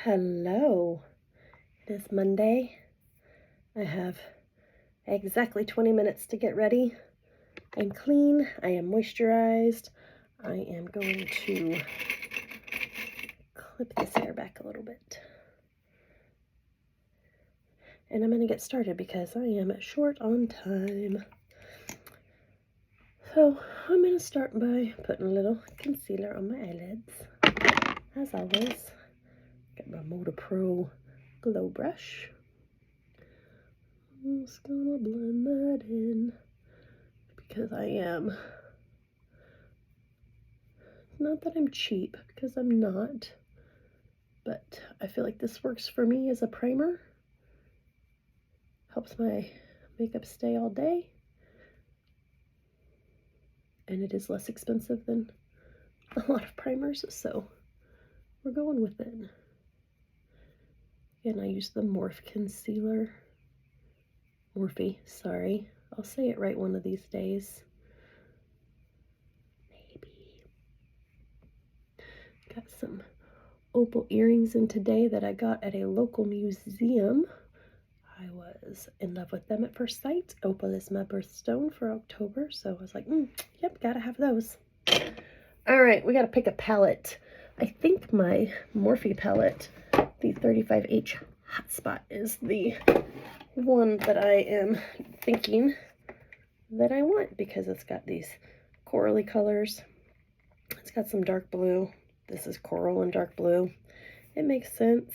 Hello, it is Monday. I have exactly 20 minutes to get ready. I'm clean, I am moisturized. I am going to clip this hair back a little bit. And I'm going to get started because I am short on time. So I'm going to start by putting a little concealer on my eyelids. As always, got my Moda Pro Glow Brush. I'm just gonna blend that in because I am, not that I'm cheap, because I'm not, but I feel like this works for me as a primer. Helps my makeup stay all day, and it is less expensive than a lot of primers, so we're going with it. Again, I use the Morphe concealer. Morphe, sorry. I'll say it right one of these days. Maybe. Got some opal earrings in today that I got at a local museum. I was in love with them at first sight. Opal is my birthstone for October, so I was like, yep, gotta have those. All right, we gotta pick a palette. I think my Morphe palette, the 35H Hotspot, is the one that I am thinking that I want because it's got these corally colors. It's got some dark blue. This is coral and dark blue. It makes sense.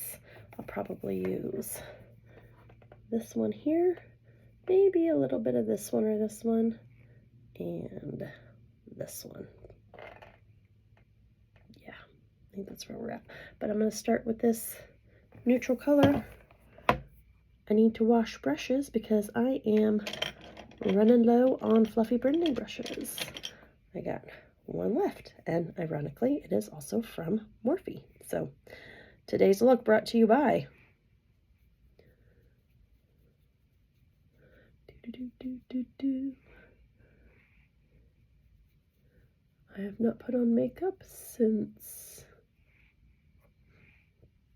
I'll probably use this one here, maybe a little bit of this one or this one, and this one. Yeah, I think that's where we're at. But I'm going to start with this neutral color. I need to wash brushes because I am running low on fluffy blending brushes. I got one left, and ironically, it is also from Morphe. So today's look brought to you by I have not put on makeup since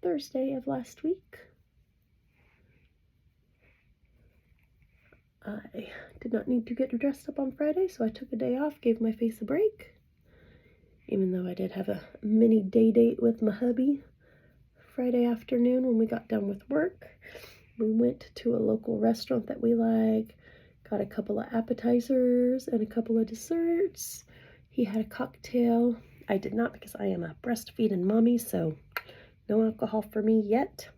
Thursday of last week. I did not need to get dressed up on Friday, so I took a day off, gave my face a break. Even though I did have a mini day date with my hubby Friday afternoon when we got done with work. We went to a local restaurant that we like, got a couple of appetizers and a couple of desserts. He had a cocktail. I did not because I am a breastfeeding mommy, so no alcohol for me yet.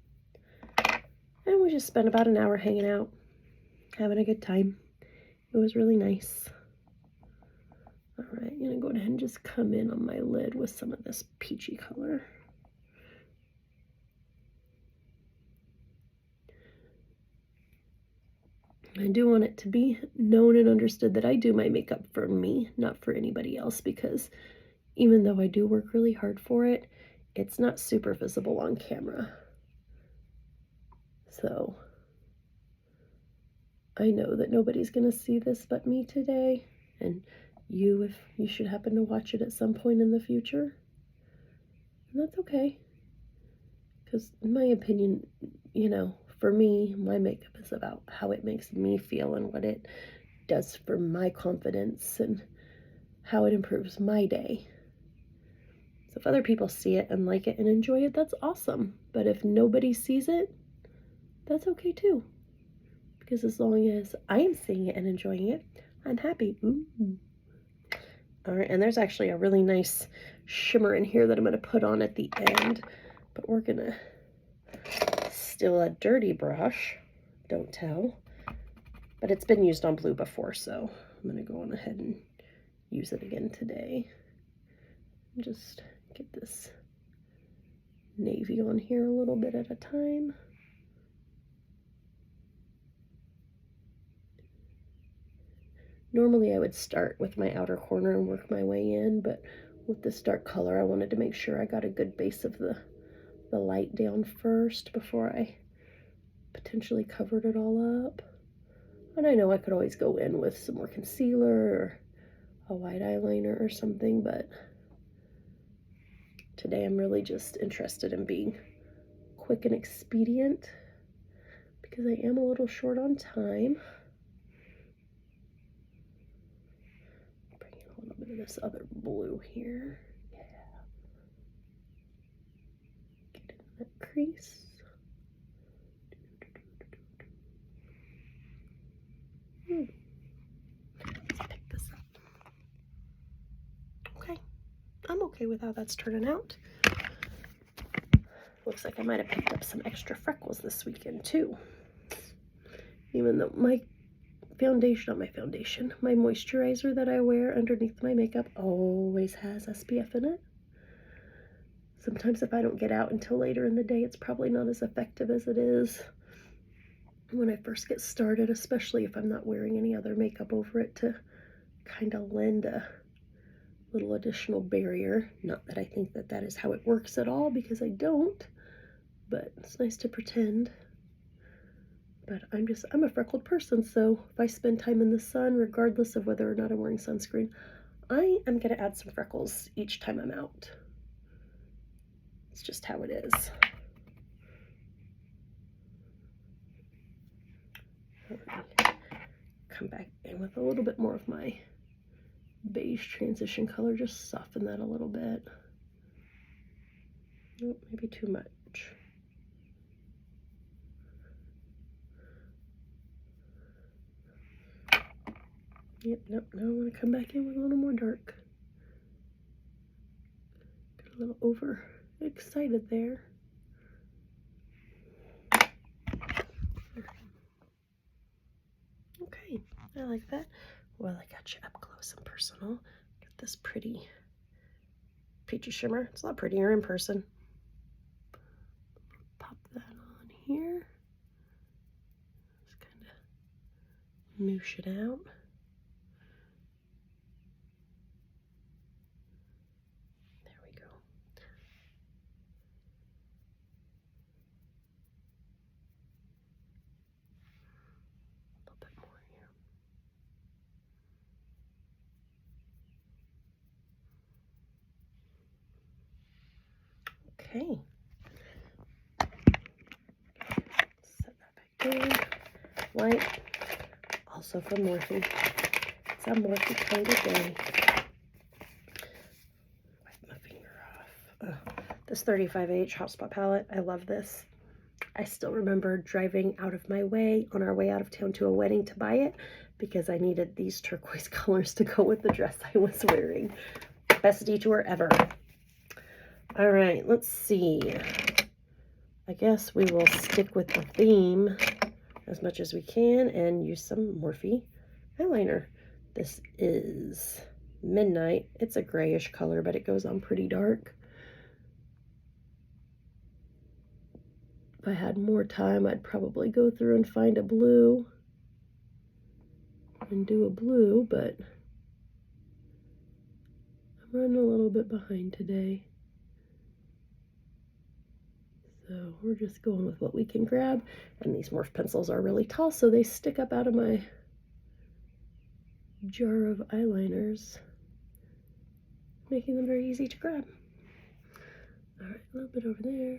And we just spent about an hour hanging out, having a good time. It was really nice. All right, I'm gonna go ahead and just come in on my lid with some of this peachy color. I do want it to be known and understood that I do my makeup for me, not for anybody else, because even though I do work really hard for it, it's not super visible on camera. So I know that nobody's gonna see this but me today, and you, if you should happen to watch it at some point in the future. And that's okay, because in my opinion, you know, for me, my makeup is about how it makes me feel and what it does for my confidence and how it improves my day. So if other people see it and like it and enjoy it, that's awesome. But if nobody sees it, that's okay too. Because as long as I am seeing it and enjoying it, I'm happy. All right, and there's actually a really nice shimmer in here that I'm going to put on at the end. But we're going to, still a dirty brush, don't tell. But it's been used on blue before, so I'm going to go on ahead and use it again today. Just get this navy on here a little bit at a time. Normally I would start with my outer corner and work my way in, but with this dark color I wanted to make sure I got a good base of the light down first before I potentially covered it all up. And I know I could always go in with some more concealer or a white eyeliner or something, but today I'm really just interested in being quick and expedient because I am a little short on time. Bring in a little bit of this other blue here. Yeah. Get in that crease. Let's pick this up. Okay. I'm okay with how that's turning out. Looks like I might have picked up some extra freckles this weekend too. Even though my my moisturizer that I wear underneath my makeup always has SPF in it. Sometimes if I don't get out until later in the day, it's probably not as effective as it is when I first get started, especially if I'm not wearing any other makeup over it to kind of lend a little additional barrier. Not that I think that that is how it works at all, because I don't, but it's nice to pretend. But I'm a freckled person, so if I spend time in the sun, regardless of whether or not I'm wearing sunscreen, I am going to add some freckles each time I'm out. It's just how it is. Come back in with a little bit more of my beige transition color, just soften that a little bit. Nope, maybe too much. Yep, nope, now I want to come back in with a little more dark. Got a little over excited there. Okay, I like that. Well, I got you up close and personal. Got this pretty peachy shimmer. It's a lot prettier in person. Pop that on here. Just kind of moosh it out. There we go. A little bit more here. Okay. Set that back down. White, also from Morphe. It's a Morphe kind of day. Wipe my finger off. This 35H Hotspot palette, I love this. I still remember driving out of my way on our way out of town to a wedding to buy it because I needed these turquoise colors to go with the dress I was wearing. Best detour ever. All right, let's see. I guess we will stick with the theme as much as we can and use some Morphe eyeliner. This is Midnight. It's a grayish color, but it goes on pretty dark. If I had more time, I'd probably go through and find a blue and do a blue, but I'm running a little bit behind today. So we're just going with what we can grab. And these Morphe pencils are really tall, so they stick up out of my jar of eyeliners, making them very easy to grab. All right, a little bit over there.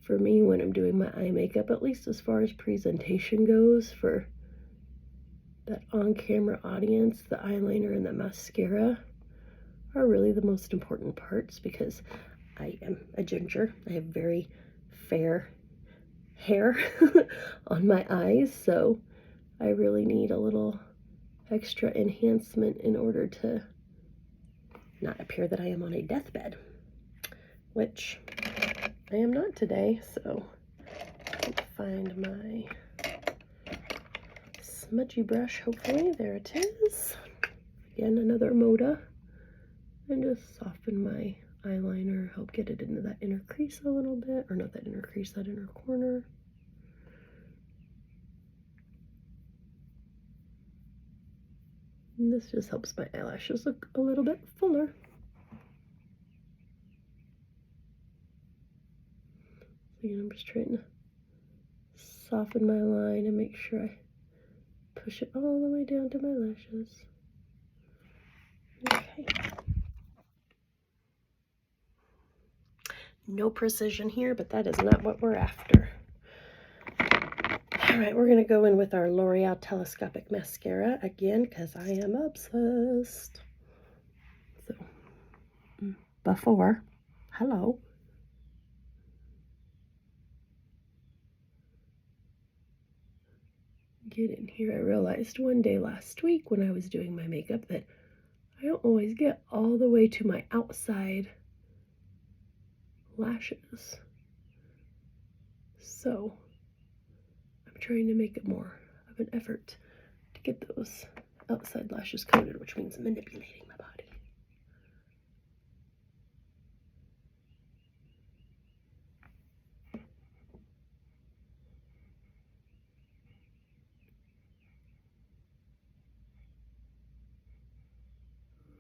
For me, when I'm doing my eye makeup, at least as far as presentation goes, for that on-camera audience, the eyeliner and the mascara are really the most important parts, because I am a ginger. I have very fair hair on my eyes, so I really need a little extra enhancement in order to not appear that I am on a deathbed, which I am not today. So let's find my smudgy brush, hopefully. There it is. Again, another Moda. And just soften my eyeliner, help get it into that inner crease a little bit, or not that inner crease, that inner corner. And this just helps my eyelashes look a little bit fuller. Again, I'm just trying to soften my line and make sure I push it all the way down to my lashes. Okay. No precision here, but that is not what we're after. All right, we're going to go in with our L'Oreal Telescopic Mascara again because I am obsessed. So, before, hello. Get in here. I realized one day last week when I was doing my makeup that I don't always get all the way to my outside lashes. So I'm trying to make it more of an effort to get those outside lashes coated, which means manipulating my body.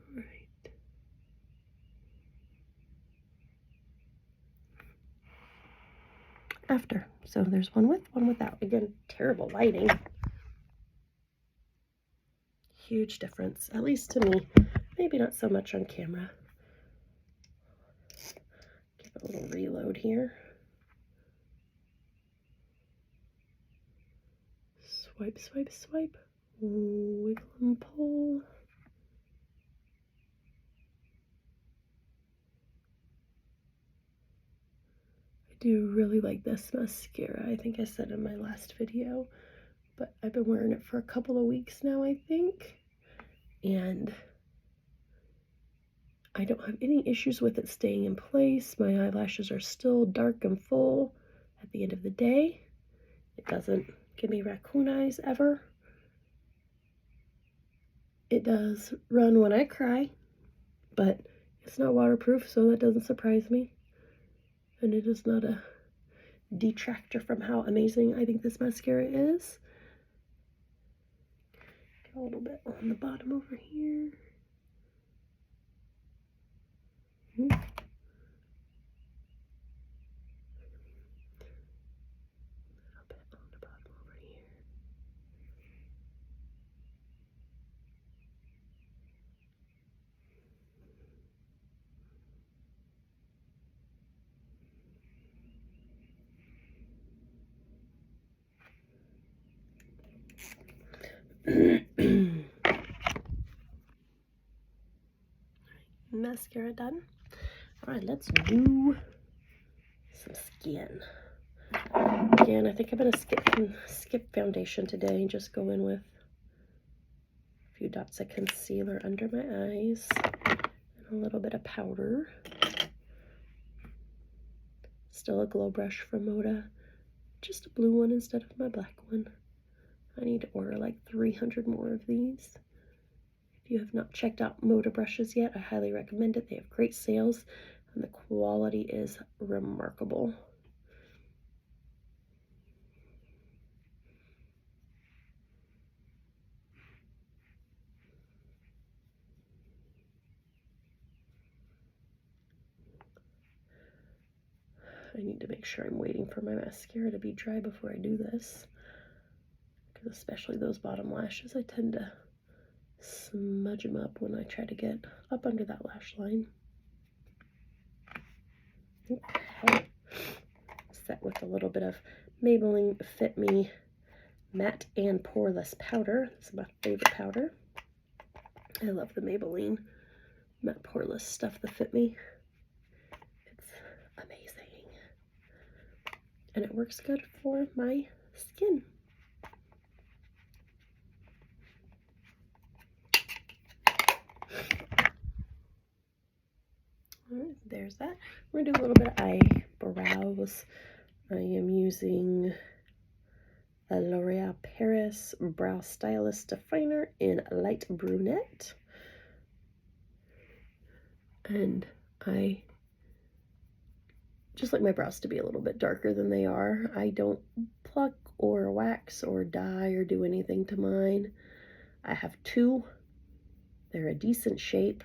All right. After. So there's one with, one without. Again, terrible lighting. Huge difference, at least to me. Maybe not so much on camera. Give it a little reload here. Swipe, swipe, swipe. Wiggle and pull. I do really like this mascara. I think I said in my last video, but I've been wearing it for a couple of weeks now, I think. And I don't have any issues with it staying in place. My eyelashes are still dark and full at the end of the day. It doesn't give me raccoon eyes ever. It does run when I cry, but it's not waterproof, so that doesn't surprise me. And it is not a detractor from how amazing I think this mascara is. Get a little bit on the bottom over here. A little bit on the bottom over here. Mascara done. All right, let's do some skin. Again, I think I'm gonna skip foundation today and just go in with a few dots of concealer under my eyes and a little bit of powder. Still a glow brush from Moda, just a blue one instead of my black one. I need to order like 300 more of these. If you have not checked out Moda brushes yet, I highly recommend it. They have great sales and the quality is remarkable. I need to make sure I'm waiting for my mascara to be dry before I do this, because especially those bottom lashes, I tend to smudge them up when I try to get up under that lash line. Okay. Set with a little bit of Maybelline Fit Me Matte and Poreless Powder. This is my favorite powder. I love the Maybelline Matte Poreless stuff, the Fit Me. It's amazing. And it works good for my skin. Alright, there's that. We're going to do a little bit of eyebrows. I am using a L'Oreal Paris Brow Stylist Definer in Light Brunette. And I just like my brows to be a little bit darker than they are. I don't pluck or wax or dye or do anything to mine. I have two. They're a decent shape.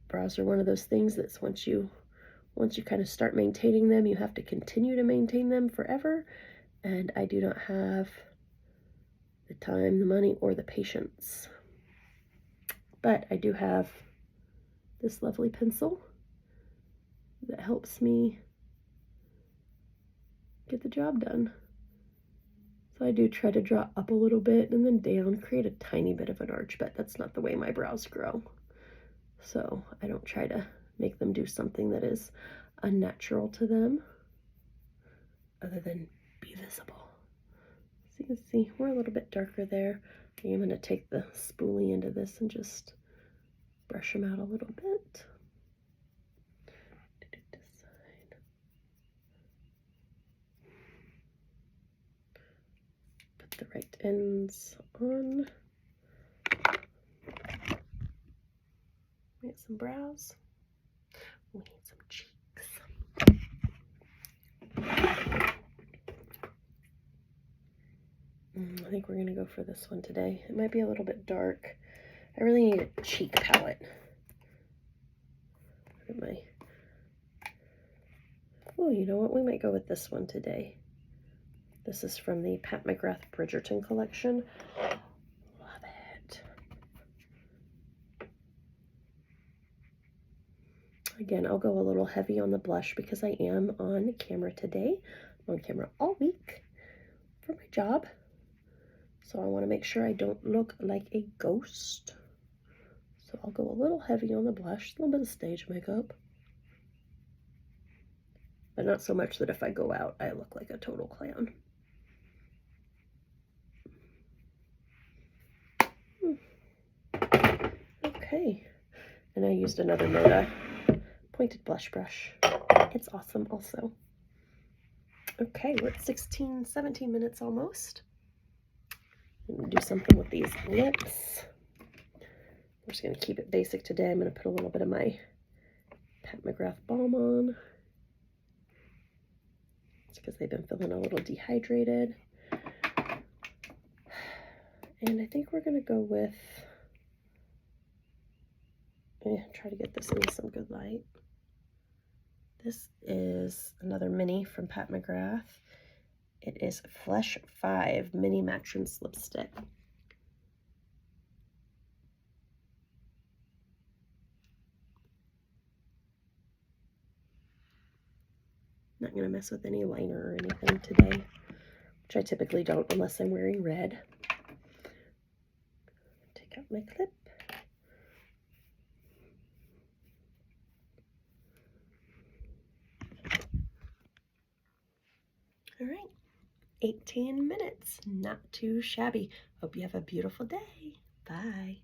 Brows are one of those things that's once you kind of start maintaining them, you have to continue to maintain them forever. And I do not have the time, the money, or the patience. But I do have this lovely pencil that helps me get the job done. So I do try to draw up a little bit and then down, create a tiny bit of an arch, but that's not the way my brows grow. So I don't try to make them do something that is unnatural to them, other than be visible. So you can see we're a little bit darker there. I'm going to take the spoolie into this and just brush them out a little bit. Put the right ends on. We need some brows. We need some cheeks. I think we're going to go for this one today. It might be a little bit dark. I really need a cheek palette. Oh, you know what? We might go with this one today. This is from the Pat McGrath Bridgerton collection. Love it. Again, I'll go a little heavy on the blush because I am on camera today. I'm on camera all week for my job. So I want to make sure I don't look like a ghost. So I'll go a little heavy on the blush, a little bit of stage makeup. But not so much that if I go out, I look like a total clown. Okay. And I used another Moda pointed blush brush. It's awesome also. Okay, we're at 16, 17 minutes almost. I'm going to do something with these lips. I'm just going to keep it basic today. I'm going to put a little bit of my Pat McGrath balm on. It's because they've been feeling a little dehydrated. And I think we're going to go with, try to get this into some good light. This is another mini from Pat McGrath. It is Flesh 5 Mini Mattress Lipstick. Not going to mess with any liner or anything today, which I typically don't unless I'm wearing red. Take out my clip. All right, 18 minutes, not too shabby. Hope you have a beautiful day. Bye.